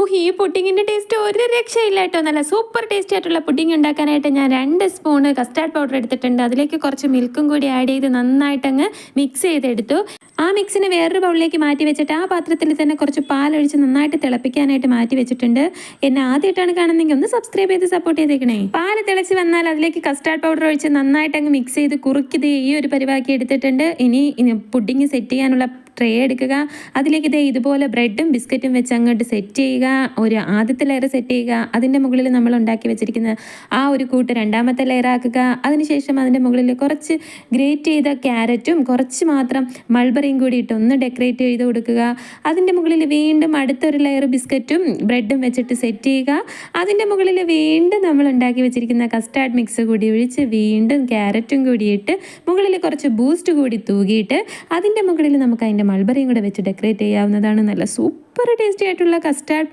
ഈ പുഡിങ്ങിൻ്റെ ടേസ്റ്റ് ഒരു രക്ഷയില്ല കേട്ടോ. നല്ല സൂപ്പർ ടേസ്റ്റി ആയിട്ടുള്ള പുഡിങ് ഉണ്ടാക്കാനായിട്ട് ഞാൻ 2 സ്പൂണ് കസ്റ്റാർഡ് പൗഡർ എടുത്തിട്ടുണ്ട്. അതിലേക്ക് കുറച്ച് മിൽക്കും കൂടി ആഡ് ചെയ്ത് നന്നായിട്ടങ്ങ് മിക്സ് ചെയ്തെടുത്തു. ആ മിക്സിനെ വേറൊരു ബൗളിലേക്ക് മാറ്റി വെച്ചിട്ട് ആ പാത്രത്തിൽ തന്നെ കുറച്ച് പാലൊഴിച്ച് നന്നായിട്ട് തിളപ്പിക്കാനായിട്ട് മാറ്റി വെച്ചിട്ടുണ്ട്. എന്നെ ആദ്യമായിട്ടാണ് കാണുന്നതെങ്കിൽ ഒന്ന് സബ്സ്ക്രൈബ് ചെയ്ത് സപ്പോർട്ട് ചെയ്തേക്കണേ. പാല് തിളച്ച് വന്നാൽ അതിലേക്ക് കസ്റ്റാർഡ് പൗഡർ ഒഴിച്ച് നന്നായിട്ട് അങ്ങ് മിക്സ് ചെയ്ത് കുറുക്കിത് ഈ ഒരു പരിവാക്കി എടുത്തിട്ടുണ്ട്. ഇനി പുഡിങ് സെറ്റ് ചെയ്യാനുള്ള ട്രേ എടുക്കുക. അതിലേക്ക് ഇതുപോലെ ബ്രെഡും ബിസ്ക്കറ്റും വെച്ച് അങ്ങോട്ട് സെറ്റ് ചെയ്യുക. ഒരു ആദ്യത്തെ ലെയർ സെറ്റ് ചെയ്യുക. അതിൻ്റെ മുകളിൽ നമ്മൾ ഉണ്ടാക്കി വെച്ചിരിക്കുന്ന ആ ഒരു കൂട്ട് രണ്ടാമത്തെ ലെയർ ആക്കുക. അതിനുശേഷം അതിൻ്റെ മുകളിൽ കുറച്ച് ഗ്രേറ്റ് ചെയ്ത ക്യാരറ്റും കുറച്ച് മാത്രം മൾബറിയും കൂടി ഇട്ട് ഒന്ന് ഡെക്കറേറ്റ് ചെയ്ത് കൊടുക്കുക. അതിൻ്റെ മുകളിൽ വീണ്ടും അടുത്തൊരു ലെയർ ബിസ്ക്കറ്റും ബ്രെഡും വെച്ചിട്ട് സെറ്റ് ചെയ്യുക. അതിൻ്റെ മുകളിൽ വീണ്ടും നമ്മൾ ഉണ്ടാക്കി വെച്ചിരിക്കുന്ന കസ്റ്റാർഡ് മിക്സ് കൂടി ഒഴിച്ച് വീണ്ടും ക്യാരറ്റും കൂടി ഇട്ട് മുകളിൽ കുറച്ച് ബൂസ്റ്റ് കൂടി തൂകിയിട്ട് അതിൻ്റെ മുകളിൽ നമുക്ക് അതിൻ്റെ മൾബറിയും കൂടെ വെച്ച് ഡെക്കറേറ്റ് ചെയ്യാവുന്നതാണ്. നല്ല സൂപ്പർ ടേസ്റ്റി ആയിട്ടുള്ള കസ്റ്റാർഡ്